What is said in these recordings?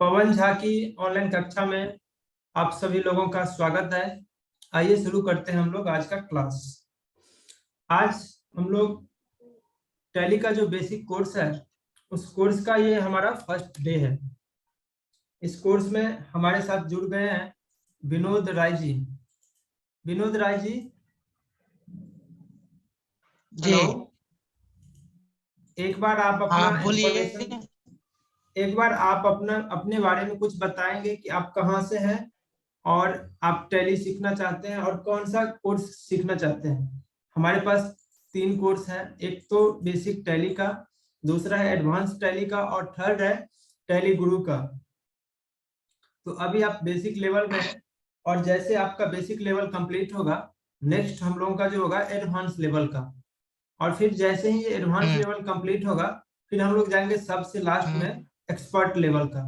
पवन झा की ऑनलाइन कक्षा में आप सभी लोगों का स्वागत है। आइए शुरू करते हैं हम लोग आज का क्लास। आज हम लोग टैली का जो बेसिक कोर्स है उस कोर्स का ये हमारा फर्स्ट डे है। इस कोर्स में हमारे साथ जुड़ गए हैं विनोद राय जी। विनोद राय जी, जी हेलो। एक बार आप अपना हाँ बोलिए। इंफॉर्मेशन, एक बार आप अपना अपने बारे में कुछ बताएंगे कि आप कहाँ से हैं और आप टैली सीखना चाहते हैं और कौन सा कोर्स सीखना चाहते हैं। हमारे पास 3 कोर्स हैं, एक तो बेसिक टैली का, दूसरा है एडवांस टैली का और थर्ड है टैली गुरु का। तो अभी आप बेसिक लेवल में हैं और जैसे आपका बेसिक लेवल कंप्लीट होगा, नेक्स्ट हम लोगों का जो होगा एडवांस लेवल का, और फिर जैसे ही ये एडवांस लेवल कंप्लीट होगा फिर हम लोग जाएंगे सबसे लास्ट में एक्सपर्ट लेवल का।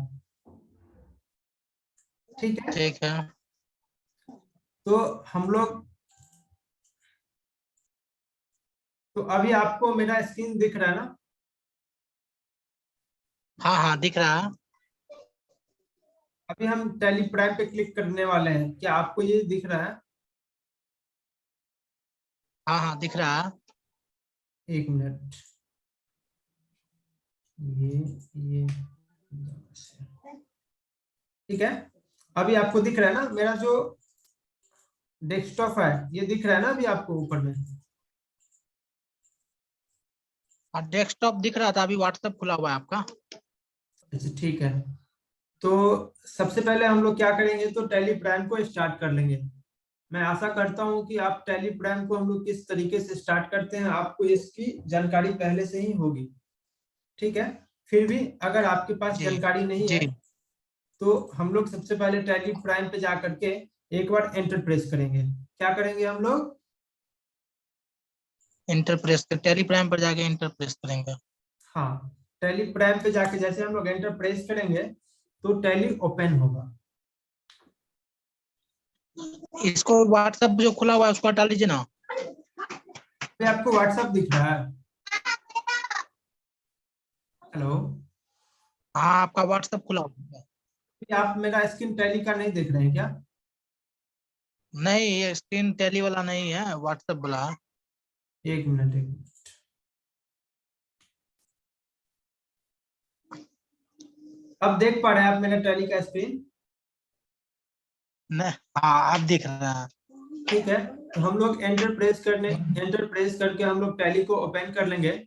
ठीक है, ठीक है। तो हम लोग, तो अभी आपको मेरा स्क्रीन दिख रहा है ना? हाँ हाँ दिख रहा है। अभी हम टैली प्राइम पे क्लिक करने वाले हैं, क्या आपको ये दिख रहा है? हाँ हाँ दिख रहा है। एक मिनट, ये ठीक है। अभी आपको दिख रहा है ना मेरा जो डेस्कटॉप है, ये दिख रहा है ना अभी आपको ऊपर में? और डेस्कटॉप दिख रहा था, अभी व्हाट्सएप खुला हुआ है आपका। अच्छा ठीक है, तो सबसे पहले हम लोग क्या करेंगे, तो टैली प्राइम को स्टार्ट कर लेंगे। मैं आशा करता हूं कि आप टैली प्राइम को हम लोग किस तरीके से स्टार्ट करते हैं आपको इसकी जानकारी पहले से ही होगी। ठीक है, फिर भी अगर आपके पास जी जानकारी नहीं जी। है तो हम लोग सबसे पहले टैली प्राइम पे जा करके एक बार एंटर प्रेस करेंगे। क्या करेंगे हम लोग? इंटर प्रेस कर टैली प्राइम पर जाके इंटर प्रेस करेंगे। हाँ, टैली प्राइम पे जाके जैसे हम लोग एंटर प्रेस करेंगे तो टैली ओपन होगा। इसको व्हाट्सएप जो खुला हुआ है उसको हटा लीजिए ना। पे आपको व्हाट्सएप दिख रहा है? हेलो, हाँ आपका व्हाट्सएप खुला हुआ है। आप मेरा स्क्रीन टैली का नहीं देख रहे हैं क्या? नहीं ये स्क्रीन टैली वाला नहीं है, व्हाट्सएप वाला है। एक मिनट, एक मिनट। अब देख पा रहे हैं आप मेरा टैली का स्क्रीन? नहीं हाँ अब दिख रहा है। ठीक है, तो हम लोग एंटर प्रेस करके हम लोग टैली को ओपन कर लेंगे।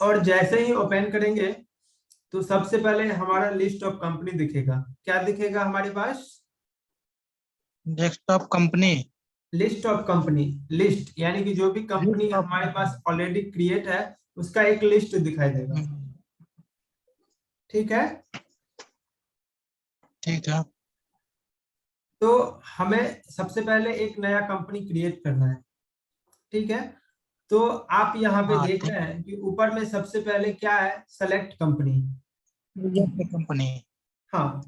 और जैसे ही ओपन करेंगे तो सबसे पहले हमारा लिस्ट ऑफ कंपनी दिखेगा। क्या दिखेगा हमारे पास? Desktop company. List of company, list यानी कि जो भी कंपनी लिस्ट ऑफ हमारे कंपनी। पास ऑलरेडी क्रिएट है उसका एक लिस्ट दिखाई देगा। ठीक है, ठीक है। तो हमें सबसे पहले एक नया कंपनी क्रिएट करना है। ठीक है, तो आप यहाँ पे हाँ देख ठीक रहे हैं कि ऊपर में सबसे पहले क्या है, सेलेक्ट कंपनी। है। कंपनी। हाँ,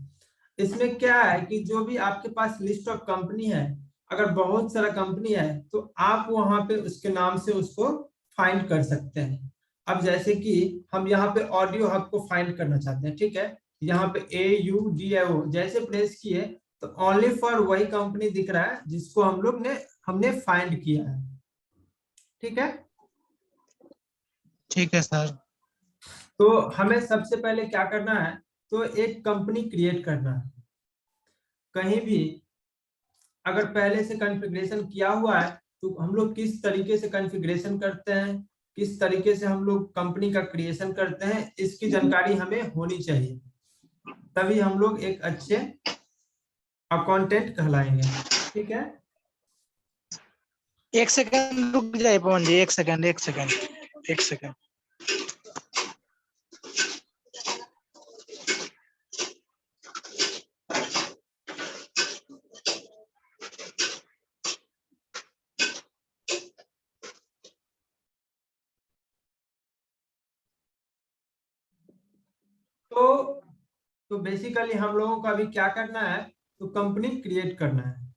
इसमें क्या है कि जो भी आपके पास लिस्ट ऑफ कंपनी है, अगर बहुत सारा कंपनी है तो आप वहां पे उसके नाम से उसको फाइंड कर सकते हैं। अब जैसे कि हम यहाँ पे ऑडियो हब को फाइंड करना चाहते हैं। ठीक है, यहाँ पे AUDIO जैसे प्रेस किए तो ओनली फॉर वही कंपनी दिख रहा है जिसको हमने फाइंड किया है। ठीक है, ठीक है सर। तो हमें सबसे पहले क्या करना है, तो एक कंपनी क्रिएट करना है। कहीं भी अगर पहले से कॉन्फ़िगरेशन किया हुआ है तो हम लोग किस तरीके से कॉन्फ़िगरेशन करते हैं, किस तरीके से हम लोग कंपनी का क्रिएशन करते हैं, इसकी जानकारी हमें होनी चाहिए, तभी हम लोग एक अच्छे अकाउंटेंट कहलाएंगे। ठीक है, एक सेकंड रुक जाइए पवन जी, एक सेकंड एक सेकंड एक सेकंड। तो बेसिकली हम लोगों को अभी क्या करना है, तो कंपनी क्रिएट करना है।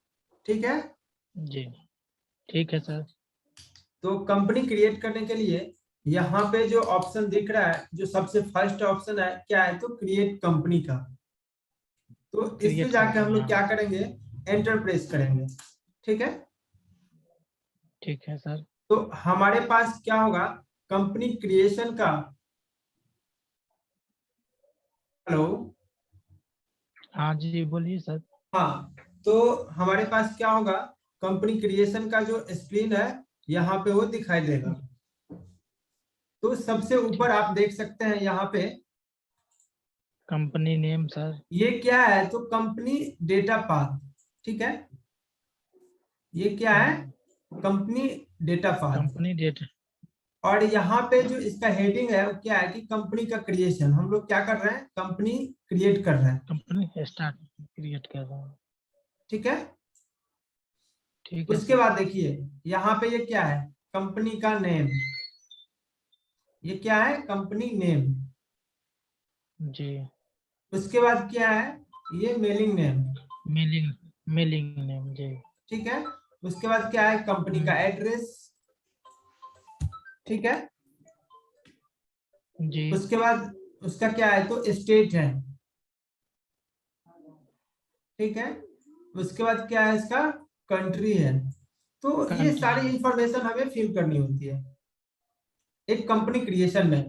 ठीक है, जी ठीक है सर। तो कंपनी क्रिएट करने के लिए यहाँ पे जो ऑप्शन दिख रहा है, जो सबसे फर्स्ट ऑप्शन है क्या है, तो क्रिएट कंपनी का। तो इस पे क्रिएट जाके हम कंपनी, लोग हाँ क्या करेंगे, एंटर प्रेस करेंगे। ठीक है, ठीक है सर। तो हमारे पास क्या होगा, कंपनी क्रिएशन का, हेलो, हाँ जी बोलिए सर। हाँ, तो हमारे पास क्या होगा, कंपनी क्रिएशन का जो स्क्रीन है यहाँ पे वो दिखाई देगा। तो सबसे ऊपर ठीक, आप देख सकते हैं यहाँ पे, कंपनी नेम सर। ये क्या है, तो कंपनी डेटा पाथ। ठीक है, ये क्या है, company data path. Company data. और यहाँ पे जो इसका हेडिंग है वो क्या है कि कंपनी का क्रिएशन, हम लोग क्या कर रहे हैं, कंपनी क्रिएट कर रहे हैं। कंपनी स्टार्ट क्रिएट कर रहा हूँ। ठीक है, ठीक है उसके सर। बाद देखिए यहाँ पे ये क्या है, कंपनी का नेम, ये क्या है, कंपनी नेम। जी। उसके बाद क्या है, ये mailing name. Mailing, mailing name जी। ठीक है, उसके बाद क्या है, कंपनी का एड्रेस। ठीक है, जी। उसके बाद उसका क्या है, तो स्टेट है। ठीक है, उसके बाद क्या है, इसका कंट्री है। तो ये कंट्री। सारी इंफॉर्मेशन हमें फिल करनी होती है एक कंपनी क्रिएशन में।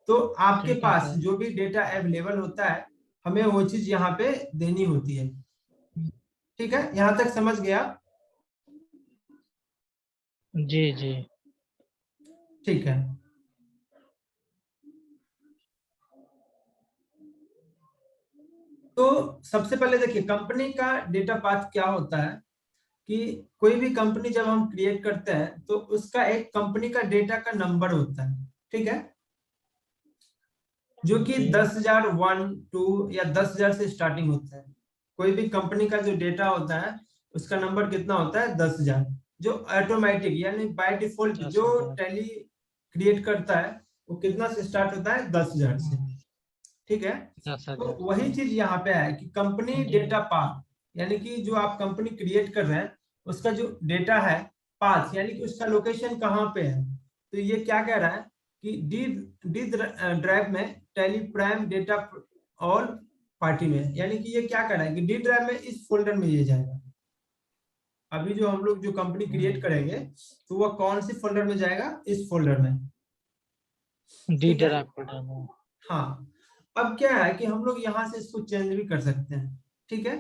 तो आपके ठीक है पास सर। जो भी डेटा अवेलेबल होता है, हमें वो चीज यहाँ पे देनी होती है। ठीक है, यहाँ तक समझ गया। जी जी। ठीक है, तो सबसे पहले देखिए कंपनी का डेटा पाथ क्या होता है, कि कोई भी कंपनी जब हम क्रिएट करते हैं तो उसका एक कंपनी का डेटा का नंबर होता है। ठीक है, जो कि जी। 10,000 1 2 या 10,000 से स्टार्टिंग होता है। कोई भी कंपनी का जो डेटा होता है उसका नंबर कितना होता है, 10,000। जो ऑटोमेटिक यानी बाय डिफॉल्ट जो 10,000। टैली क्रिएट करता है वो कितना से स्टार्ट होता है, 10,000 से। ठीक है, तो 10,000 वही से। चीज यहाँ पे है कि कंपनी जी। डेटा पाथ, यानी कि जो आप कंपनी क्रिएट कर रहे हैं उसका जो डेटा है, पाथ यानी कि उसका लोकेशन कहाँ पे है। तो ये क्या कह रहा है कि डी डी ड्राइव में tally prime data all party में, यानी कि ये क्या कह रहा है कि डी ड्राइव में इस फोल्डर में ये जाएगा। अभी जो हम लोग जो कंपनी क्रिएट करेंगे तो वह कौन सी फोल्डर में जाएगा, इस फोल्डर में। डी ठीक है, ड्राइव फोल्डर में। हाँ, अब क्या है कि हम लोग यहाँ से इसको चेंज भी कर सकते हैं। ठीक है,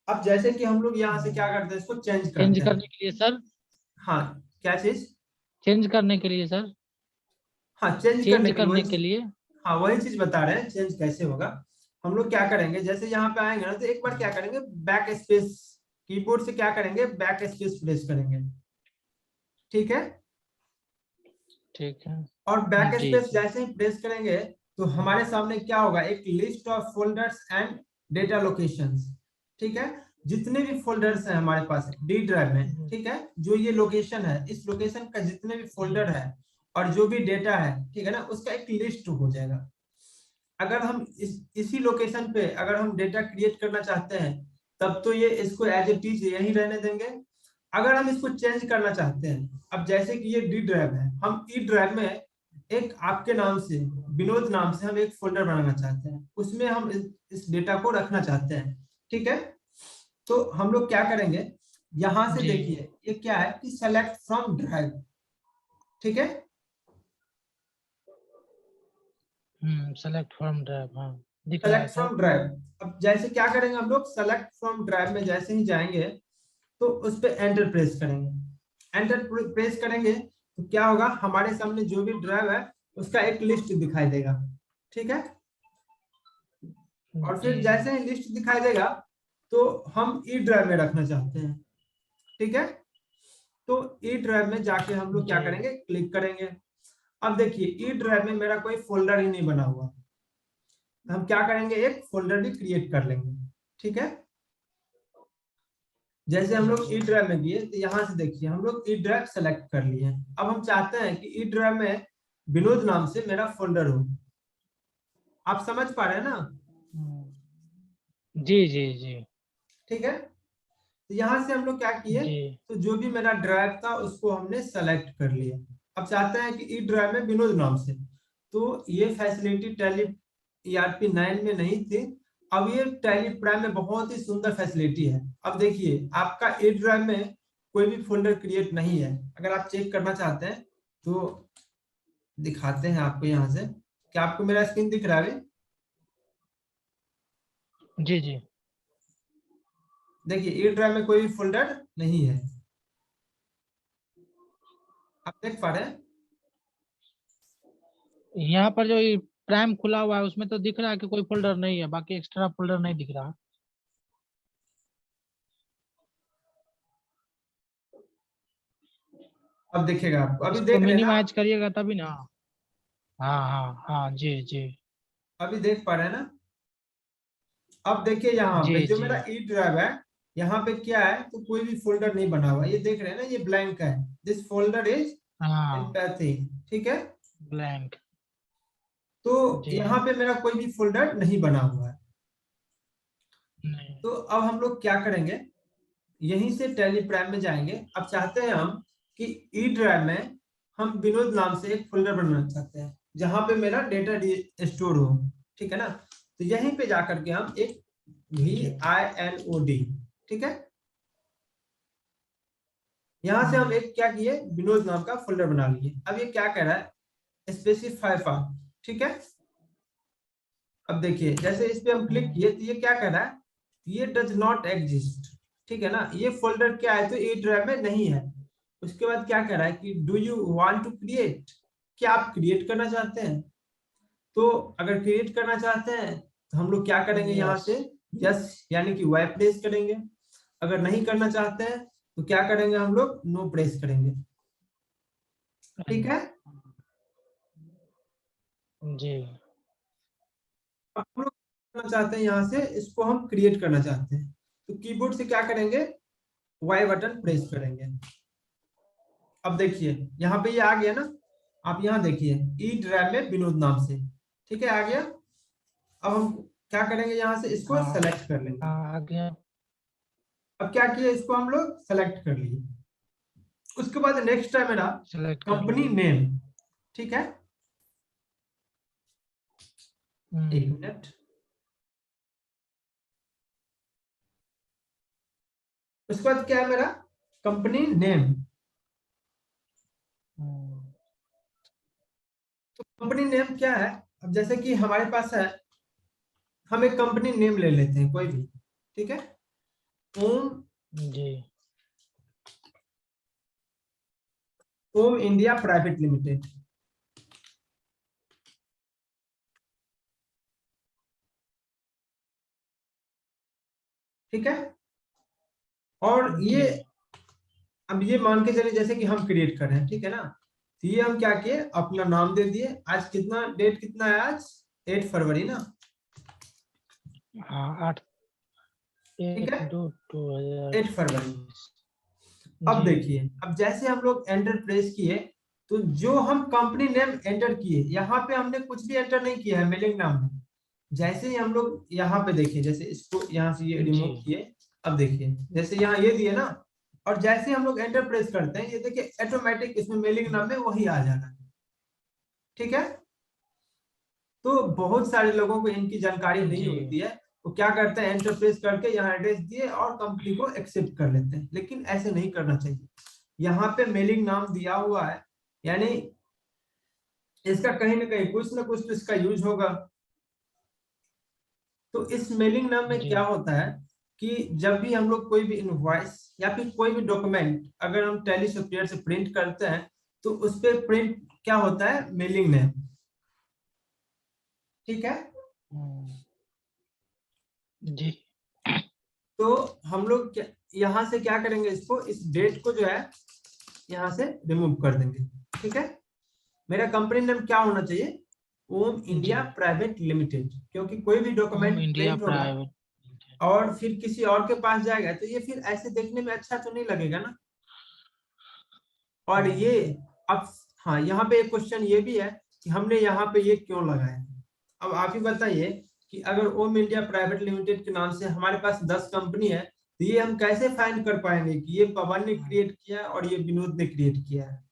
अब जैसे कि हम लोग यहाँ से क्या करते हैं, इसको चेंज चेंज करते हैं। करने के लिए सर। हाँ, क्या चीज, चेंज करने के लिए सर। हाँ चेंज चेंज करने के लिए करने वही के चीज, लिए। हाँ वही चीज बता रहे हैं चेंज कैसे होगा। हम लोग क्या करेंगे, जैसे यहाँ पे आएंगे ना तो एक बार क्या करेंगे, बैक स्पेस, कीबोर्ड से क्या करेंगे, बैक स्पेस प्रेस करेंगे। ठीक है, ठीक है। और बैक जी स्पेस जी। जैसे ही प्रेस करेंगे तो हमारे सामने क्या होगा, एक list of folders and data locations. ठीक है, जितने भी फोल्डर्स हैं हमारे पास डी ड्राइव में, ठीक है, जो ये लोकेशन है इस लोकेशन का जितने भी फोल्डर है और जो भी डेटा है, ठीक है ना, उसका एक लिस्ट हो जाएगा। अगर हम इसी लोकेशन पे अगर हम डेटा क्रिएट करना चाहते हैं तब तो ये इसको एज इट इज यही रहने देंगे। अगर हम इसको चेंज करना चाहते हैं, अब जैसे कि ये डी ड्राइव है, हम ई ड्राइव में एक आपके नाम से, विनोद नाम से हम एक फोल्डर बनाना चाहते हैं, उसमें हम इस डेटा को रखना चाहते हैं। ठीक है, तो हम लोग क्या करेंगे, यहां से जी। देखिए ये क्या है कि सेलेक्ट फ्रॉम ड्राइव। ठीक है, सेलेक्ट फ्रॉम ड्राइव, हाँ दिख रहा है सेलेक्ट सर। From drive. अब जैसे क्या करेंगे हम लोग, सेलेक्ट फ्रॉम ड्राइव में जैसे ही जाएंगे तो उस पर एंटर प्रेस करेंगे। एंटर प्रेस करेंगे तो क्या होगा, हमारे सामने जो भी ड्राइव है उसका एक लिस्ट दिखाई देगा। ठीक है, और जी फिर जी। जैसे ही लिस्ट दिखाई देगा तो हम ई ड्राइव में रखना चाहते हैं। ठीक है, तो ई ड्राइव में जाके हम लोग क्या जी। करेंगे, क्लिक करेंगे। अब देखिए ई ड्राइव में मेरा कोई फोल्डर ही नहीं बना हुआ, हम क्या करेंगे, एक फोल्डर भी क्रिएट कर लेंगे। ठीक है, जैसे हम लोग ई जी। ड्राइव में गए तो यहाँ से देखिए हम लोग ई ड्राइव सेलेक्ट कर लिए। अब हम चाहते हैं कि ई ड्राइव में विनोद नाम से मेरा फोल्डर हो। आप समझ पा रहे हैं ना। जी जी जी। ठीक है, तो यहाँ से हम लोग क्या किए, जी। तो जो भी मेरा ड्राइव था उसको हमने सेलेक्ट कर लिया। अब चाहते हैं कि ई ड्राइव में विनोद नाम से, तो ये फैसिलिटी टैली ERP 9 में नहीं थी। अब ये टैली प्राइम में बहुत ही सुंदर फैसिलिटी है। अब देखिए आपका ई ड्राइव में कोई भी फोल्डर क्रिएट नहीं है। अगर आप चेक करना चाहते हैं तो दिखाते हैं आपको यहाँ से। क्या आपको मेरा स्क्रीन दिख रहा है? जी जी। देखिए ई ड्राइव में कोई भी फोल्डर नहीं है, आप देख पा रहे हैं? यहाँ पर जो प्राइम खुला हुआ है उसमें तो दिख रहा है कि कोई फोल्डर नहीं है, बाकी एक्स्ट्रा फोल्डर नहीं दिख रहा। अब दिखेगा आपको, अभी इसको देख रहे हैं ना? मिनिमाइज करिएगा तभी ना। हाँ हाँ हाँ, जी जी। अभी देख पा रहे हैं ना? अब देखिए यहाँ पे जी जो जी। मेरा ई ड्राइव है, यहाँ पे क्या है, तो कोई भी फोल्डर नहीं बना हुआ। ये देख रहे हैं ना, ये ब्लैंक है। दिस फोल्डर इज हाँ, एम्पैथी, ठीक है। ब्लैंक। तो जी। यहाँ पे मेरा कोई भी फोल्डर नहीं बना हुआ है। नहीं। तो अब हम लोग क्या करेंगे, यहीं से टैली प्राइम में जाएंगे। अब चाहते हैं हम कि ई ड्राइव में हम विनोद नाम से एक फोल्डर बनाना चाहते हैं जहां पे मेरा डेटा स्टोर हो, ठीक है ना। तो यहीं पे जाकर के हम एक जी। VINOD, ठीक है, यहां से हम एक क्या किए, विनोद नाम का फोल्डर बना लिए। अब ये क्या कह रहा है, स्पेसिफाई फाइल, ठीक है। अब देखिए जैसे इस पे हम क्लिक किए तो ये क्या कह रहा है, ये डज नॉट एग्जिस्ट, ठीक है ना। ये फोल्डर क्या है, तो ए ड्राइव में नहीं है। उसके बाद क्या कह रहा है कि do you want to create, क्या आप क्रिएट करना चाहते हैं। तो अगर क्रिएट करना चाहते हैं तो हम लोग क्या करेंगे, यहाँ यस। से यस यानी कि वाई प्रेस करेंगे। अगर नहीं करना चाहते हैं तो क्या करेंगे, हम लोग नो प्रेस करेंगे, ठीक है। जी। अब हम लोग करना चाहते हैं, यहाँ से इसको हम क्रिएट करना चाहते हैं, तो कीबोर्ड से क्या करेंगे, वाई बटन प्रेस करेंगे। अब देखिए यहाँ पे ये आ गया ना, आप यहाँ देखिए ई ड्राइव में विनोद नाम से, ठीक है, आ गया। अब हम क्या करेंगे, यहाँ से इसको हाँ सेलेक्ट कर लेंगे। हाँ, आ गया। अब क्या किया, इसको हम लोग सेलेक्ट कर लिए। उसके बाद नेक्स्ट है मेरा सेलेक्ट कर कंपनी लिए। नेम, ठीक है। एक हम्म। मिनट, उसके बाद क्या है मेरा कंपनी नेम। हम्म। तो कंपनी नेम क्या है, अब जैसे कि हमारे पास है, हम एक कंपनी नेम ले लेते हैं कोई भी, ठीक है। ओम जी। ओम इंडिया प्राइवेट लिमिटेड, ठीक है। और जी। ये अब ये मान के चलिए जैसे कि हम क्रिएट कर रहे हैं, ठीक है ना। तो ये हम क्या किए, अपना नाम दे दिए। आज कितना डेट कितना है, आज 8 फरवरी ना, हाँ, 8 ठीक है, 8 फरवरी। 8/2/2023। अब जी। देखिए, अब जैसे हम लोग एंटर प्रेस किए, तो जो हम कंपनी नेम एंटर किए, यहाँ पे हमने कुछ भी एंटर नहीं किया है मेलिंग नाम में। जैसे ही हम लोग यहाँ पे देखिए, जैसे इसको यहाँ से ये जी। रिमूव किए, अब देखिए जैसे यहाँ ये दिए ना, और जैसे हम लोग एंटर प्रेस करते हैं, ये देखिए ऑटोमेटिक इसमें मेलिंग नाम में वही आ जाना है, ठीक है। तो बहुत सारे लोगों को इनकी जानकारी नहीं जी। होती है, वो क्या करते हैं, एंटर प्रेस करके यहाँ एड्रेस दिए और कंपनी को एक्सेप्ट कर लेते हैं, लेकिन ऐसे नहीं करना चाहिए। यहाँ पे मेलिंग नाम दिया हुआ है, यानी इसका कहीं ना कहीं कुछ ना कुछ तो इसका यूज होगा। तो इस मेलिंग नाम में जी। क्या होता है कि जब भी हम लोग कोई भी इनवॉइस या फिर कोई भी डॉक्यूमेंट अगर हम टैली सॉफ्टवेयर से प्रिंट करते हैं, तो उस पर प्रिंट क्या होता है, मेलिंग नेम, ठीक है। हम्म। जी। तो हम लोग यहाँ से क्या करेंगे, इसको इस डेट को जो है यहाँ से रिमूव कर देंगे, ठीक है। मेरा कंपनी नेम क्या होना चाहिए, ओम जी। इंडिया प्राइवेट लिमिटेड, क्योंकि कोई भी होम डॉक्यूमेंट इंडिया प्रिंट होगा प्राइवेट। और फिर किसी और के पास जाएगा तो ये फिर ऐसे देखने में अच्छा तो नहीं लगेगा ना। और ये अब हाँ, यहाँ पे एक क्वेश्चन ये भी है कि हमने यहाँ पे ये क्यों लगाया। अब आप ही बताइए कि अगर ओम इंडिया प्राइवेट लिमिटेड के नाम से हमारे पास 10 कंपनी है, तो ये हम कैसे फाइंड कर पाएंगे कि ये पवन ने क्रिएट किया और ये विनोद ने क्रिएट किया है।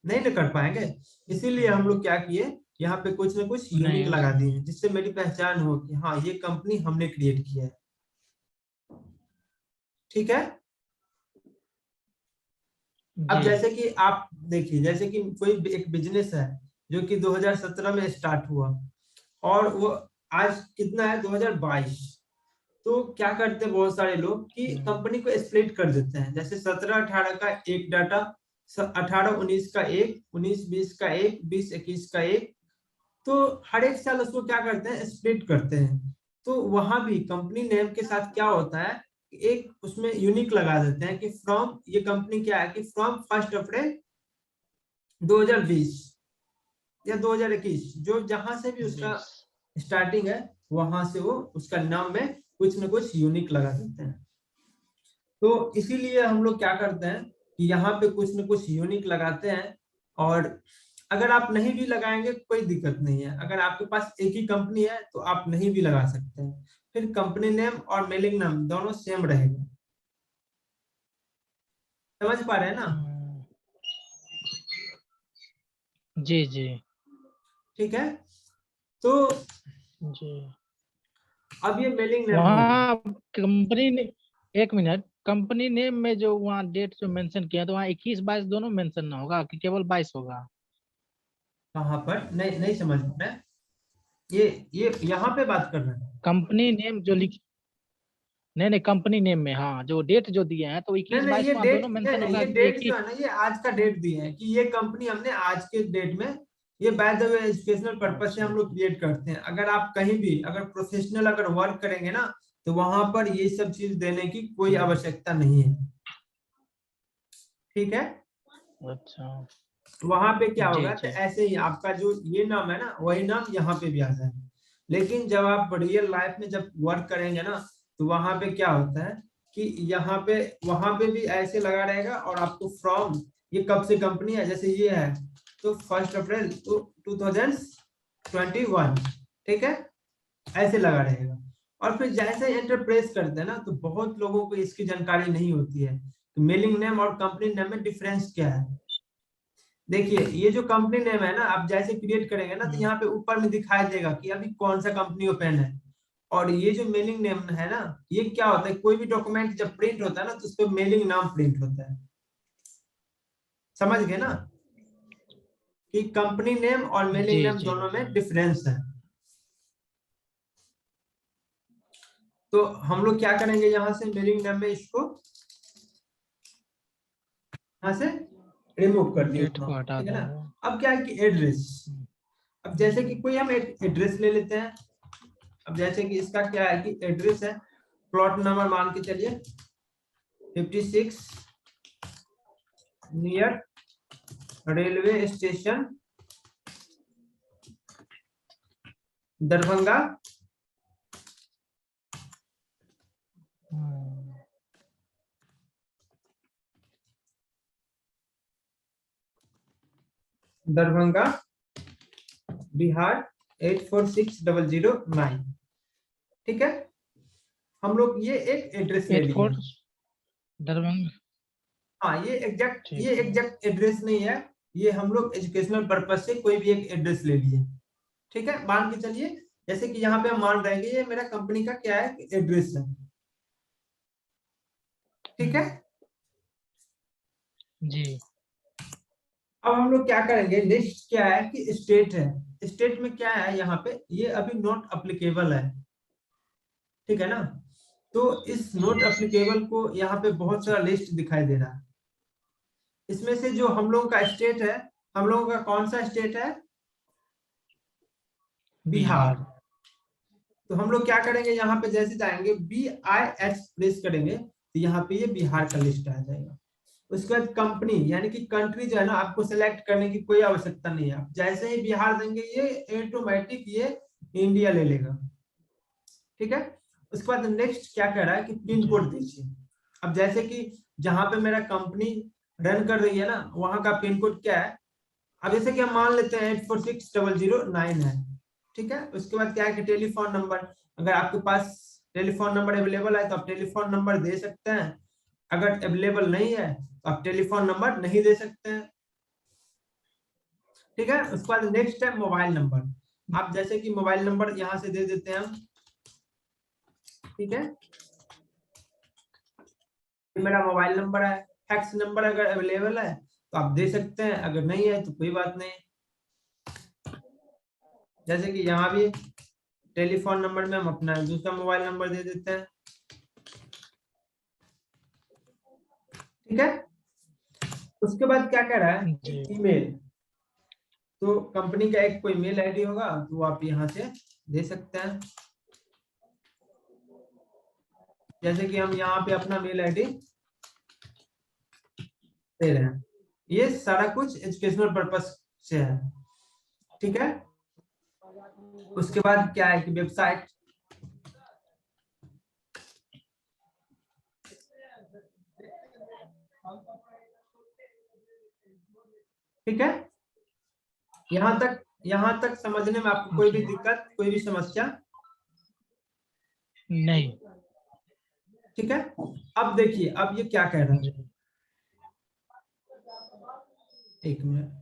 नहीं ना कर पाएंगे। इसीलिए हम लोग क्या किए, यहाँ पे कुछ ना कुछ यूनिक नहीं। लगा दिए जिससे मेरी पहचान हो कि हाँ ये कंपनी हमने क्रिएट किया है। ठीक है। अब जी। जैसे कि आप देखिए, जैसे कि कोई एक बिजनेस है जो कि 2017 में स्टार्ट हुआ और वो आज कितना है 2022, तो क्या करते हैं बहुत सारे लोग कि कंपनी को स्प्लिट कर देते हैं, जैसे 17-18 का एक डाटा, 18-19 का एक, 19-20 का एक, 20-21 का एक, तो हर एक साल उसको क्या करते हैं स्प्लिट करते हैं। तो वहां भी कंपनी नेम के साथ क्या होता है, एक उसमें यूनिक लगा देते हैं कि फ्रॉम, ये कंपनी क्या है कि फ्रॉम 1 अप्रैल 2020 या 2021, जो जहां से भी उसका बीस। स्टार्टिंग है वहां से वो उसका नाम में कुछ ना कुछ यूनिक लगा देते हैं। तो इसीलिए हम लोग क्या करते हैं कि यहाँ पे कुछ न कुछ यूनिक लगाते हैं। और अगर आप नहीं भी लगाएंगे कोई दिक्कत नहीं है, अगर आपके पास एक ही कंपनी है तो आप नहीं भी लगा सकते हैं, फिर कंपनी नेम और मेलिंग नाम दोनों सेम रहेगा। समझ पा रहे हैं ना? जी जी ठीक है। तो जी। अब ये मेलिंग नेम हो गया। वहाँ कंपनी ने, एक मिनट, कंपनी नेम में जो वहाँ डेट जो मेंशन किया तो वहाँ 21-22 दोनों मेंशन ना होगा कि केवल 22 होगा? कहाँ पर? नहीं नहीं समझ रहे हैं। ये यहाँ पे बात कर रहे हैं। कंपनी नेम जो लिख, नहीं नहीं, कंपनी नेम में हाँ जो डेट जो दिए हैं तो नहीं इक्कीस नहीं बाईस ये वहाँ डेट, दोनों नहीं मेंशन नहीं होगा ये कि एक डेट जो ही? है ना ये आज का डेट दिए हैं कि ये कंपनी हमने आज के डेट में, ये by the way educational purpose से अच्छा हम लोग अच्छा। क्रिएट करते हैं। अगर आप कहीं भी अगर प्रोफेशनल अगर वर्क करेंगे ना तो वहां पर ये सब चीज देने की कोई आवश्यकता नहीं है। ठीक है। अच्छा। वहां पे क्या जी होगा तो जी। ऐसे ही आपका जो ये नाम है ना वही नाम यहाँ पे भी आ जाए। लेकिन जब आप रियल लाइफ में जब वर्क करेंगे ना तो वहां पे क्या होता है कि यहाँ पे वहां पे भी ऐसे लगा रहेगा और आपको फ्रॉम, ये कब से कंपनी है जैसे ये है तो 1 अप्रैल 2021, ठीक है, ऐसे लगा रहेगा। और फिर जैसे एंटर प्रेस करते हैं ना तो बहुत लोगों को इसकी जानकारी नहीं होती है कि मेलिंग नेम और कंपनी नेम में डिफरेंस क्या है। देखिए ये जो कंपनी नेम है ना आप जैसे क्रिएट करेंगे ना तो यहाँ पे ऊपर में दिखाई देगा कि अभी कौन सा कंपनी ओपन है। और ये जो मेलिंग नेम है ना, ये क्या होता है, कोई भी डॉक्यूमेंट जब प्रिंट होता है ना तो उस पर मेलिंग नाम प्रिंट होता है। समझ गए ना कि कंपनी नेम और जी मेलिंग नेम जी दोनों जी। में डिफरेंस है। तो हम लोग क्या करेंगे, यहाँ से मेलिंग नेम में इसको यहाँ से रिमूव कर दिए डेट उतना, को हटा ठीक है ना। देंगे। अब क्या है कि एड्रेस, अब जैसे कि कोई हम एक एड्रेस ले लेते हैं। अब जैसे कि इसका क्या है कि एड्रेस है, प्लॉट नंबर मान के चलिए 56 near railway station Darbhanga, Darbhanga Bihar 846009। ठीक है। हम लोग ये एक एड्रेस ले एट लिए। फोर दरभंगा। हाँ ये ठीक है। एग्जैक्ट एड्रेस नहीं है, ये हम लोग एजुकेशनल पर्पज से कोई भी एक एड्रेस ले लिए। ठीक है, मान के चलिए जैसे कि यहाँ पे हम मान रहे हैं कि ये मेरा कंपनी का क्या है एड्रेस है। ठीक है। जी। अब हम लोग क्या करेंगे, नेक्स्ट क्या है कि स्टेट है। स्टेट में क्या है यहाँ पे, ये अभी नॉट अप्लीकेबल है। ठीक है ना। तो इस नॉट अप्लीकेबल को यहाँ पे बहुत सारा लिस्ट दिखाई दे रहा है। इसमें से जो हम लोगों का स्टेट है, हम लोगों का कौन सा स्टेट है, बिहार। बिहार। तो हम लोग क्या करेंगे, यहाँ पे जैसे जाएंगे BIH प्रेस करेंगे तो यहाँ पे ये बिहार का लिस्ट आ जाएगा। उसके बाद कंपनी यानी कि कंट्री जो है ना आपको सिलेक्ट करने की कोई आवश्यकता नहीं है, आप जैसे ही बिहार देंगे ये ऑटोमेटिक ये इंडिया ले लेगा। ठीक है। उसके बाद नेक्स्ट क्या कह रहा है कि पिन जी। कोड दीजिए। अब जैसे कि जहां पे मेरा कंपनी रन कर रही है ना वहां का पिन कोड क्या है, अब जैसे कि हम मान लेते हैं 846009 है। ठीक है। उसके बाद क्या है कि टेलीफोन नंबर, अगर आपके पास टेलीफोन नंबर अवेलेबल है तो आप टेलीफोन नंबर दे सकते हैं, अगर अवेलेबल नहीं है तो आप टेलीफोन नंबर नहीं दे सकते हैं। ठीक है। उसके बाद नेक्स्ट है मोबाइल नंबर। आप जैसे कि मोबाइल नंबर यहाँ से दे देते हैं हम, ठीक है। मेरा मोबाइल नंबर है, फैक्स नंबर अगर अवेलेबल है तो आप दे सकते हैं, अगर नहीं है तो कोई बात नहीं। जैसे कि यहाँ भी टेलीफोन नंबर में हम अपना दूसरा मोबाइल नंबर दे देते हैं, ठीक है। उसके बाद क्या कह रहा है, ईमेल। तो कंपनी का एक कोई मेल आईडी होगा तो आप यहाँ से दे सकते हैं। जैसे कि हम यहाँ पे अपना मेल आईडी दे रहे हैं। ये सारा कुछ एजुकेशनल पर्पस से है, ठीक है। उसके बाद क्या है कि वेबसाइट, ठीक है। यहाँ तक समझने में आपको कोई भी दिक्कत, कोई भी समस्या नहीं? ठीक है। अब देखिए अब ये क्या कह रहा है, एक मिनट।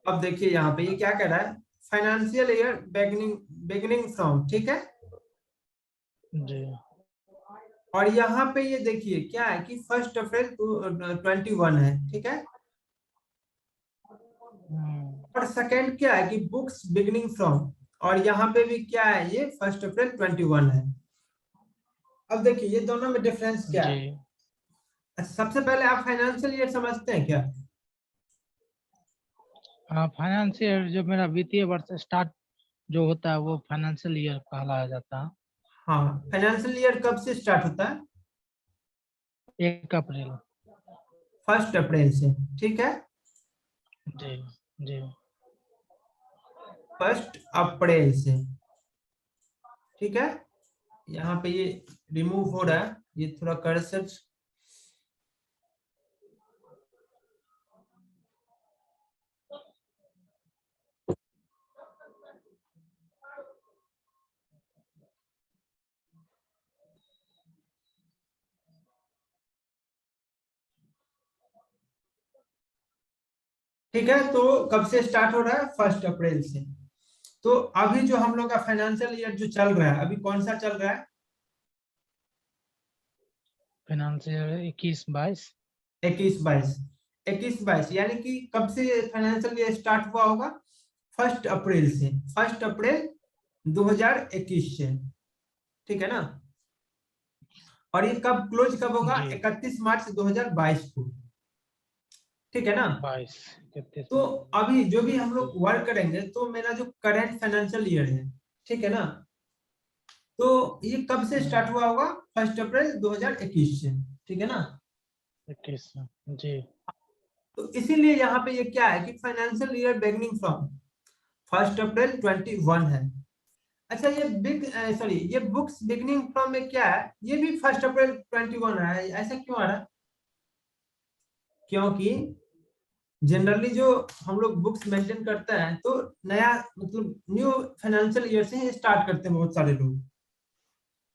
अब देखिए यहाँ पे ये क्या कह रहा है, फाइनेंशियल ईयर बिगिनिंग फ्रॉम, ठीक है। जी। और यहाँ पे ये देखिए क्या है कि 1 अप्रैल 21 है, ठीक है। और सेकंड क्या है कि बुक्स बिगिनिंग फ्रॉम, और यहाँ पे भी क्या है, ये 1 अप्रैल 21 है। अब देखिए ये दोनों में डिफरेंस क्या है। सबसे पहले आप फाइनेंशियल ईयर समझते हैं क्या? फाइनेंशियल जो मेरा वित्तीय वर्ष स्टार्ट जो होता है वो फाइनेंशियल ईयर कहलाया जाता है। हाँ, फाइनेंशियल ईयर कब से स्टार्ट होता है? 1 अप्रैल। 1 अप्रैल से, ठीक है। जी जी। 1 अप्रैल से, ठीक है। यहाँ पे ये रिमूव हो रहा है, ये थोड़ा कर्सर, ठीक है। तो कब से स्टार्ट हो रहा है? 1 अप्रैल से। तो अभी जो हम लोग का फाइनेंशियल ईयर जो चल रहा है, अभी कौन सा चल रहा है? फाइनेंशियल 21-22। 21-22 यानी कि कब से फाइनेंशियल ईयर स्टार्ट हुआ होगा? 1 अप्रैल से, 1 अप्रैल 2021 से, ठीक है ना। और ये कब क्लोज कब होगा? 31 मार्च 2022 को, ठीक है ना। 22-31। तो अभी जो भी हम लोग वर्क करेंगे, तो मेरा जो करंट फाइनेंशियल ईयर है, ठीक है ना, तो ये कब से स्टार्ट हुआ होगा? 1 अप्रैल 2021 से, ठीक है ना। 21 जी। तो इसीलिए यहाँ पे ये क्या है कि फाइनेंशियल ईयर बिगिनिंग फ्रॉम 1 अप्रैल 21 है। अच्छा, ये बुक्स बिगिनिंग फ्रॉम में क्या है, ये भी 1 अप्रैल 21 है, ऐसा क्यों आ रहा है? क्योंकि जनरली जो हम लोग बुक्स मेंटेन करते हैं तो नया मतलब न्यू फाइनेंशियल ईयर से ही स्टार्ट करते हैं बहुत सारे लोग,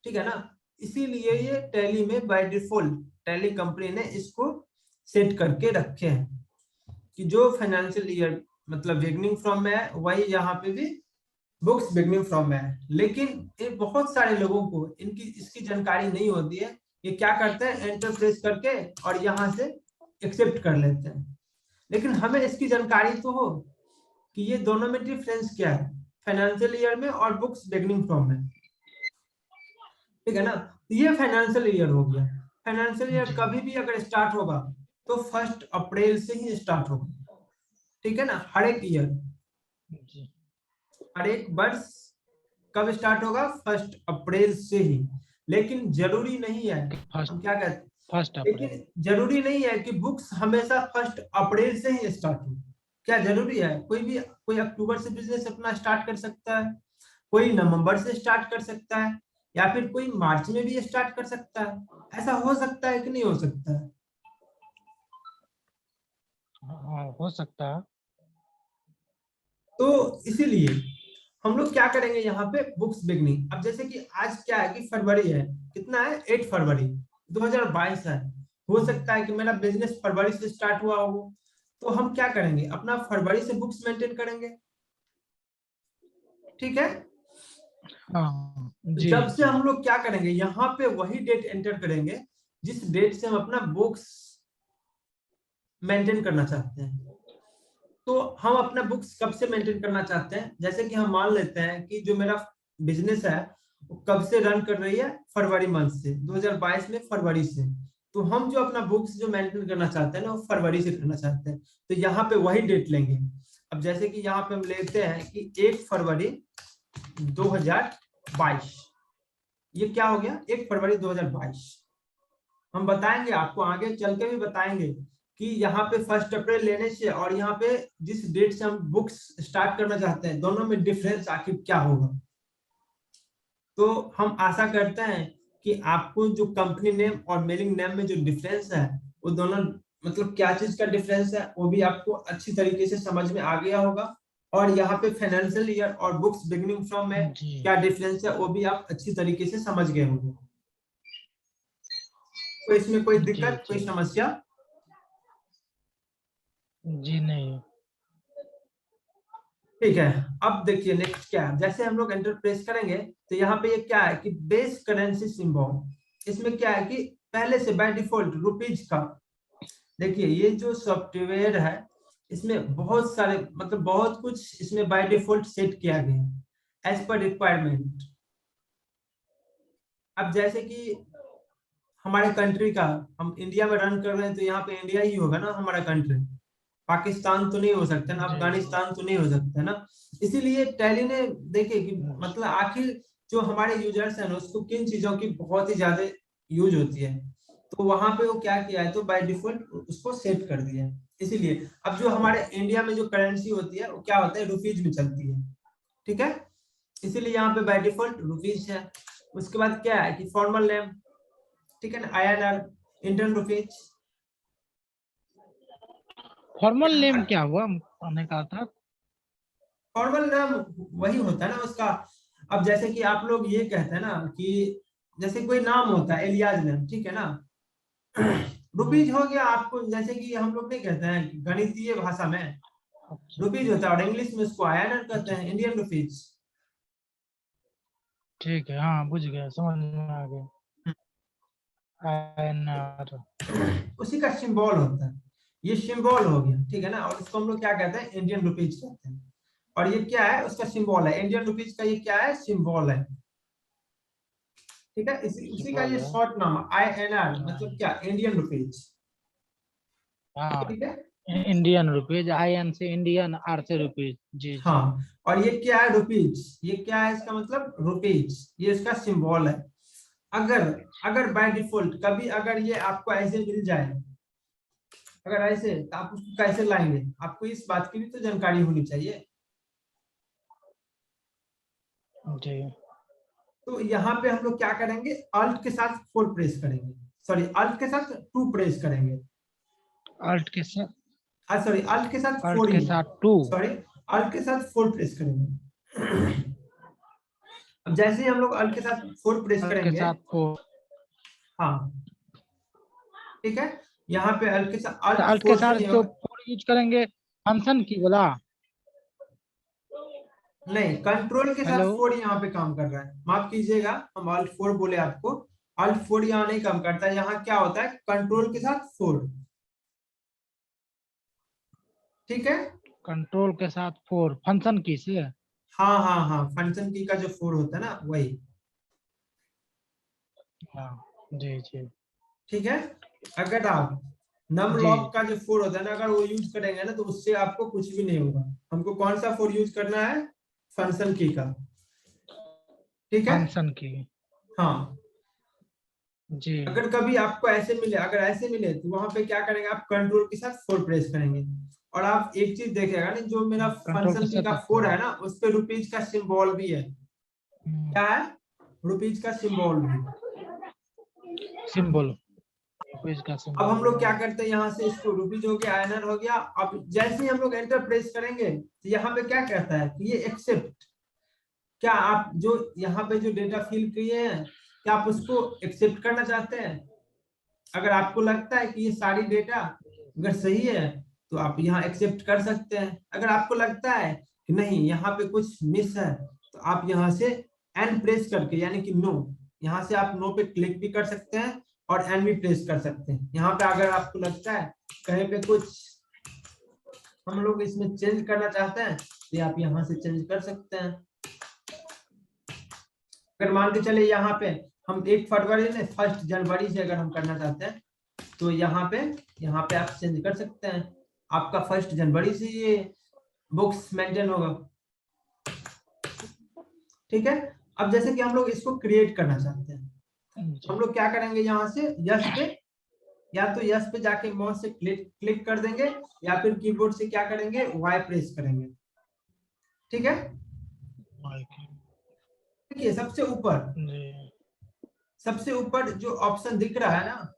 ठीक है ना। इसीलिए ये टैली में बाय डिफॉल्ट टैली कंपनी ने इसको सेट करके रखे हैं कि जो फाइनेंशियल ईयर मतलब बिगिनिंग फ्रॉम में है, वही यहाँ पे भी बुक्स बिगिनिंग फ्रॉम में है। लेकिन ये बहुत सारे लोगों को इनकी इसकी जानकारी नहीं होती है। ये क्या करते हैं, एंटर प्रेस करके और यहाँ से एक्सेप्ट कर लेते हैं। लेकिन हमें इसकी जानकारी तो हो कि ये दोनों में डिफरेंस क्या है, फाइनेंशियल ईयर में और बुक्स बिगिनिंग फ्रॉम में, ठीक है ना। तो ये फाइनेंशियल ईयर हो गया। फाइनेंशियल ईयर कभी भी अगर स्टार्ट होगा तो 1 अप्रैल से ही स्टार्ट होगा, ठीक है ना। हर एक ईयर, हर एक वर्ष कब स्टार्ट होगा? 1 अप्रैल से ही। लेकिन जरूरी नहीं है, हम क्या कहते हैं, 1 अप्रैल। लेकिन जरूरी नहीं है कि बुक्स हमेशा 1 अप्रैल से ही स्टार्ट हो। क्या जरूरी है? कोई अक्टूबर से बिजनेस अपना स्टार्ट कर सकता है, कोई नवंबर से स्टार्ट कर सकता है, या फिर कोई मार्च में भी स्टार्ट कर सकता है। ऐसा हो सकता है कि नहीं हो सकता है? हाँ, हो सकता है। तो इसीलिए हम लोग क्या करेंगे यहाँ पे बुक्स बिगनिंग। अब जैसे कि आज क्या है कि फरवरी है, कितना है 8 फरवरी 2022 है। हो सकता है कि मेरा बिजनेस फरवरी से स्टार्ट हुआ हो, तो हम क्या करेंगे अपना फरवरी से बुक्स मेंटेन करेंगे, ठीक है। हाँ तो जी जब से जी। हम लोग क्या करेंगे यहाँ पे वही डेट एंटर करेंगे जिस डेट से हम अपना बुक्स मेंटेन करना चाहते हैं। तो हम अपना बुक्स कब से मेंटेन करना चाहते हैं, जैसे कि हम मान लेते हैं कि जो मेरा बिजनेस है वो कब से रन कर रही है, फरवरी मंथ से, 2022 में फरवरी से। तो हम जो अपना बुक्स जो मेंटेन करना चाहते हैं ना वो फरवरी से करना चाहते हैं, तो यहाँ पे वही डेट लेंगे। अब जैसे कि यहाँ पे हम लेते हैं कि 1 फरवरी 2022, ये क्या हो गया 1 फरवरी 2022। हम बताएंगे आपको आगे चल के भी बताएंगे कि यहाँ पे 1 अप्रैल लेने से और यहाँ पे जिस डेट से हम बुक्स स्टार्ट करना चाहते हैं दोनों में डिफरेंस आखिर क्या होगा। तो हम आशा करते हैं कि आपको जो कंपनी नेम और मेलिंग नेम में जो डिफरेंस है वो दोनों मतलब क्या चीज का डिफरेंस है वो भी आपको अच्छी तरीके से समझ में आ गया होगा। और यहाँ पे फाइनेंशियल ईयर और बुक्स बिगिनिंग फ्रॉम में जी क्या डिफरेंस है वो भी आप अच्छी तरीके से समझ गए होंगे। तो इसमें कोई जी दिक्कत कोई जी समस्या? जी नहीं। ठीक है। अब देखिए नेक्स्ट क्या है, जैसे हम लोग एंटर प्रेस करेंगे तो यहाँ पे ये क्या है कि बेस करेंसी सिंबल। इसमें क्या है कि पहले से बाय डिफॉल्ट रुपीज का, देखिए ये जो सॉफ्टवेयर है इसमें बहुत सारे मतलब बहुत कुछ इसमें बाय डिफॉल्ट सेट किया गया है एज पर रिक्वायरमेंट। अब जैसे कि हमारे कंट्री का, हम इंडिया में रन कर रहे हैं तो यहाँ पे इंडिया ही होगा ना हमारा कंट्री, पाकिस्तान तो नहीं हो सकता ना, जी जी अफगानिस्तान तो नहीं हो सकता ना। इसीलिए टैली ने देखे कि जी। मतलब आखिर जो हमारे यूजर्स हैं ना उसको किन चीजों की बहुत ही ज्यादा यूज होती है, तो वहां पे वो क्या किया है तो बाय डिफॉल्ट उसको सेट कर दिया है। इसीलिए अब जो हमारे इंडिया में जो करेंसी होती है वो क्या होता है रुपीज में चलती है, ठीक है। इसीलिए यहाँ पे बाय डिफॉल्ट रुपीज है। उसके बाद क्या है कि फॉर्मल नेम, ठीक है ना, INR, Indian rupees. Formal name क्या हुआ हमने कहा था? फॉर्मल नाम वही होता है ना उसका। अब जैसे कि आप लोग ये कहते हैं ना कि जैसे कोई नाम होता है एलियाज नेम, ठीक है ना। रुपीज हो गया आपको, जैसे कि हम लोग नहीं कहते हैं कि गणितीय भाषा में अच्छा रुपीज होता है और इंग्लिश में उसको INR कहते अच्छा। हैं, इंडियन रुपीज। ठीक है, हाँ बुझ गया, समझ में आ गया। INR। उसी का सिंबल होता है, ये सिंबल हो गया, ठीक है ना। और इसको हम लोग क्या कहते हैं इंडियन रुपीज कहते हैं। और ये क्या है उसका सिंबल है, इंडियन रुपीज का ये क्या है सिंबल है, ठीक है। उसी का सिंबल ये है। शॉर्ट नाम INR हाँ मतलब क्या इंडियन रुपीज, हाँ। ठीक है। इंडियन रुपीज, IN से इंडियन, R से रुपीज। जी जी। हाँ और ये क्या है रुपीज, ये क्या है इसका मतलब रुपीज, ये इसका सिंबल है। अगर अगर बाय डिफॉल्ट कभी अगर ये आपको ऐसे मिल जाए, अगर ऐसे तो आप उसको कैसे लाएंगे, आपको इस बात की भी तो जानकारी होनी चाहिए। जी। तो यहाँ पे हम लोग क्या करेंगे अल्ट के साथ 4 प्रेस करेंगे, सॉरी अल्ट के साथ 2 प्रेस करेंगे, अल्ट के साथ, सॉरी अल्ट के साथ अल्ट 4 के ही, साथ 2। सॉरी अल्ट के साथ 4 प्रेस करेंगे। अब जैसे ही हम लोग अल्ट के साथ 4 प्रेस अल्ट के करेंगे, साथ 4। हाँ ठीक है, यहाँ पे अल्ट के साथ तो अल्ट अल्ट के 4 से साथ नहीं जो होगा, 4 यूज करेंगे, फंक्शन की बोला। नहीं कंट्रोल के साथ हेलो। 4 यहाँ पे काम कर रहा है, माफ कीजिएगा हम अल्ट 4 बोले आपको, अल्ट 4 यहाँ नहीं काम करता है, यहाँ क्या होता है कंट्रोल के साथ 4, ठीक है। कंट्रोल के साथ 4 फंक्शन की से। हाँ हाँ हाँ फंक्शन की का जो 4 होता है ना वही, हाँ जी जी। ठीक है। अगर आप नम जी लॉक का जो 4 होता है ना अगर वो यूज करेंगे ना तो उससे आपको कुछ भी नहीं होगा। हमको कौन सा 4 यूज करना है, फंक्शन की का, ठीक है। फंक्शन की। हाँ जी। अगर कभी आपको ऐसे मिले, अगर ऐसे मिले तो वहां पे क्या करेंगे आप कंट्रोल के साथ 4 प्रेस करेंगे। और आप एक चीज देखेगा ना जो मेरा कंट्रोल के फंक्शन की साथ का 4 है ना उस पे रुपीज का सिंबल भी है, क्या है रुपीज का सिंबल भी। सिंबल, रुपीज का अब हम सिंबल। लोग क्या करते हैं यहाँ से इसको रुपीज हो गया INR हो गया। अब जैसे ही हम लोग एंटर प्रेस करेंगे तो यहाँ पे क्या कहता है कि ये एक्सेप्ट, क्या आप जो यहाँ पे जो डेटा फिल किए हैं, क्या आप उसको एक्सेप्ट करना चाहते हैं? अगर आपको लगता है कि ये सारी डेटा अगर सही है तो आप यहाँ एक्सेप्ट कर सकते हैं। अगर आपको लगता है कि नहीं यहाँ पे कुछ मिस है तो आप यहाँ से एन प्रेस करके यानी कि नो, यहाँ से आप नो पे क्लिक भी कर सकते हैं और एन भी प्रेस कर सकते हैं। यहाँ पे अगर आपको लगता है कहीं पे कुछ हम लोग इसमें चेंज करना चाहते हैं तो आप यहाँ से चेंज कर सकते हैं। अगर मान के चले यहाँ पे हम 1 फरवरी में 1 जनवरी से अगर हम करना चाहते हैं तो यहाँ पे आप चेंज कर सकते हैं। आपका 1 जनवरी से ये बुक्स मेंटेन होगा। ठीक है, अब जैसे कि हम लोग इसको क्रिएट करना चाहते हैं, हम लोग क्या करेंगे, यहाँ से यस पे, या तो यस पे जाके माउस से क्लिक कर देंगे या फिर कीबोर्ड से क्या करेंगे, वाई प्रेस करेंगे। ठीक है, देखिए सबसे ऊपर जो ऑप्शन दिख रहा है ना,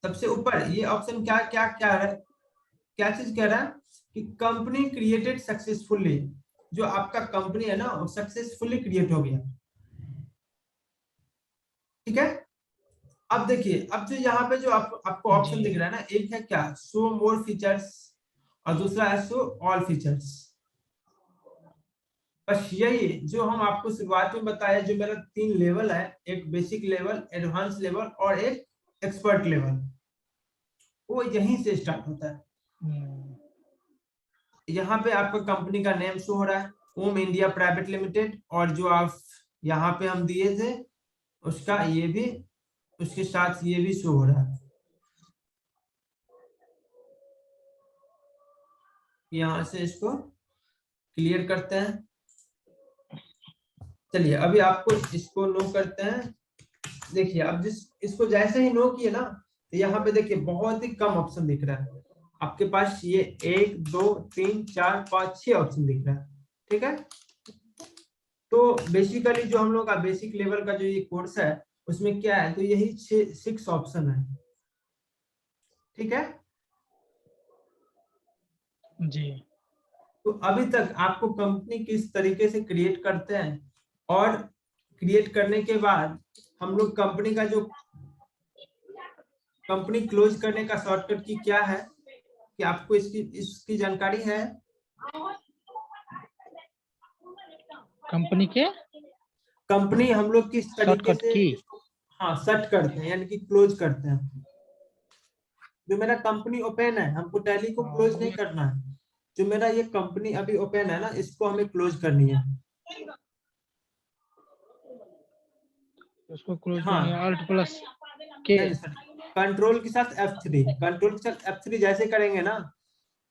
सबसे ऊपर ये ऑप्शन क्या क्या क्या है, क्या चीज कह रहा है कि कंपनी क्रिएटेड सक्सेसफुली, जो आपका कंपनी है ना वो सक्सेसफुली क्रिएट हो गया। ठीक है, अब देखिए, अब जो यहाँ पे जो आपको ऑप्शन दिख रहा है ना, एक है क्या, शो मोर फीचर्स और दूसरा है शो ऑल फीचर्स। बस यही जो हम आपको शुरुआत में बताया, जो मेरा 3 लेवल है, एक बेसिक लेवल, एडवांस लेवल और एक एक्सपर्ट लेवल, वो यहीं से स्टार्ट होता है। यहाँ पे आपका कंपनी का नेम शो हो रहा है, ओम इंडिया प्राइवेट लिमिटेड, और जो आप यहाँ पे हम दिए थे उसका ये भी, उसके साथ ये भी शो हो रहा है। यहाँ से इसको क्लियर करते हैं। चलिए अभी आपको इसको नो करते हैं। देखिए अब इसको जैसे ही नो किए ना, तो यहाँ पे देखिए बहुत ही कम ऑप्शन दिख रहा है आपके पास, ये 1 2 3 4 5 6 ऑप्शन दिख रहा है। ठीक है, तो बेसिकली जो हम लोग का बेसिक लेवल का जो ये कोर्स है उसमें क्या है, तो यही 6 ऑप्शन है। ठीक है जी, तो अभी तक आपको कंपनी किस तरीके से क्रिएट करते हैं, और क्रिएट करने के बाद हम लोग कंपनी का जो कंपनी क्लोज करने का शॉर्टकट की क्या है, कि आपको इसकी जानकारी है? कंपनी हम लोग किस तरीके शॉर्टकट से की, हाँ सेट करते हैं, यानी कि क्लोज करते हैं। जो मेरा कंपनी ओपन है, हमको टैली को क्लोज नहीं करना है, जो मेरा ये कंपनी अभी ओपन है ना, इसको हमें क्लोज करनी है। उसको क्लोज हाँ करनी है Alt प्लस के, कंट्रोल के साथ F3, कंट्रोल के साथ F3 जैसे करेंगे ना,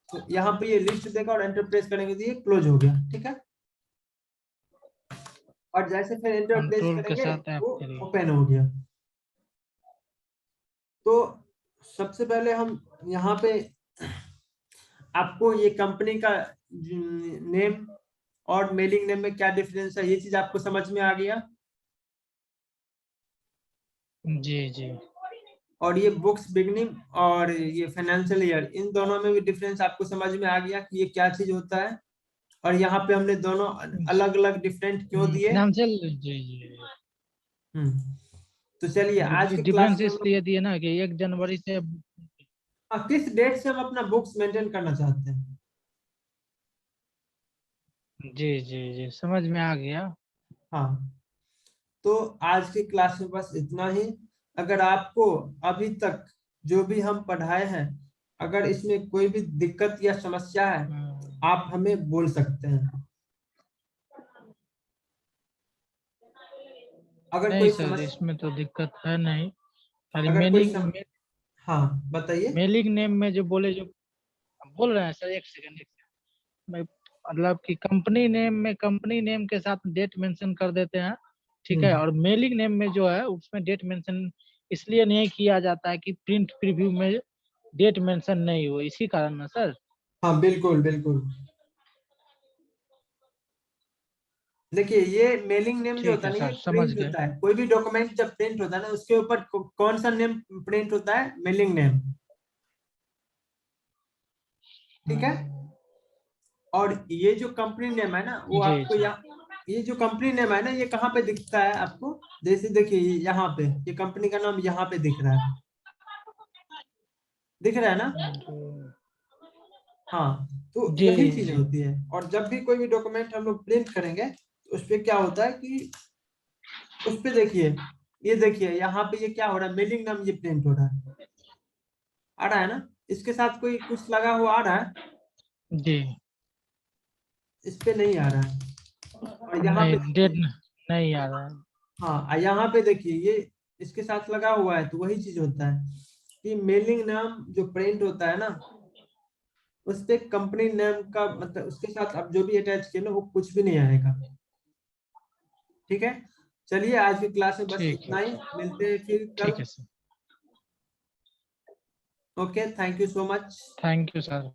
तो यहाँ पे ये लिस्ट देगा और एंटर प्रेस करेंगे तो ये क्लोज हो गया। ठीक है, और जैसे फिर एंटर प्रेस कंट्रोल के करेंगे साथ वो F3। ओपन हो गया। तो सबसे पहले हम यहाँ पे आपको ये कंपनी का नेम और मेलिंग नेम में क्या डिफरेंस है, ये चीज आपको समझ में आ गया? जी जी, और ये बुक्स बिगनिंग और ये फाइनेंशियल ईयर, इन दोनों में भी डिफरेंस आपको समझ में आ गया कि ये क्या चीज होता है, और यहाँ पे हमने दोनों अलग अलग डिफरेंट क्यों दिए? फाइनेंशियल, जी जी, तो चलिए आज की क्लास डिफरेंस में हम लोग इसलिए दिए ना कि 1 जनवरी से, किस डेट से हम अपना बुक्स मेंटेन करना चाहते हैं। जी जी जी, समझ में आ गया। हाँ, तो आज की क्लास में बस इतना ही। अगर आपको अभी तक जो भी हम पढ़ाए हैं, अगर इसमें कोई भी दिक्कत या समस्या है, आप हमें बोल सकते हैं। अगर नहीं कोई सर, समस्या, इसमें तो दिक्कत है नहीं, खाली अगर कोई मेलिंग, हाँ बताइए। मेलिंग नेम में जो बोले, जो बोल रहे हैं सर, एक सेकंड, मैं मतलब कि कंपनी नेम के साथ डेट मेंशन कर देते हैं, ठीक है, हम्म, और मेलिंग नेम में जो है उसमें डेट मेंशन इसलिए नहीं किया जाता है कि प्रिंट प्रीव्यू में डेट मेंशन नहीं हो, इसी कारण ना सर। हाँ बिल्कुल बिल्कुल। देखिए ये मेलिंग नेम जो ठीक होता है है ना, ये सर, समझ प्रिंट गए। होता है, कोई भी डॉक्यूमेंट जब प्रिंट होता है ना, उसके ऊपर कौन सा नेम प्रिंट होता है, मेलिंग नेम। ठीक है, और ये जो कंपनी नेम है ना वो जी आपको जी ये जो कंपनी नेम है ना ये कहाँ पे दिखता है आपको? जैसे देखिए यहाँ पे ये कंपनी का नाम यहाँ पे दिख रहा है, दिख रहा है ना? हाँ, तो जी यही चीज जी होती है। और जब भी कोई भी डॉक्यूमेंट हम लोग प्रिंट करेंगे तो उस पे क्या होता है कि उस पे देखिए, ये देखिए यहाँ पे ये क्या हो रहा है, मेलिंग नाम ये प्रिंट हो रहा है, आ रहा है ना? इसके साथ कोई कुछ लगा हुआ आ रहा है? जी। इस पे नहीं आ रहा है। और यहाँ पे नहीं डेट देखिए, नहीं आ रहा है। हाँ यहाँ पे देखिए ये इसके साथ लगा हुआ है, तो वही चीज होता है कि मेलिंग नाम जो प्रिंट होता है ना उस पे कंपनी नेम का मतलब उसके साथ आप जो भी अटैच किए ना वो कुछ भी नहीं आएगा। ठीक है, चलिए आज की क्लास में बस ठीक है इतना ही, मिलते हैं फिर कल। ठीक है sir. Okay, thank you so much. Thank you sir.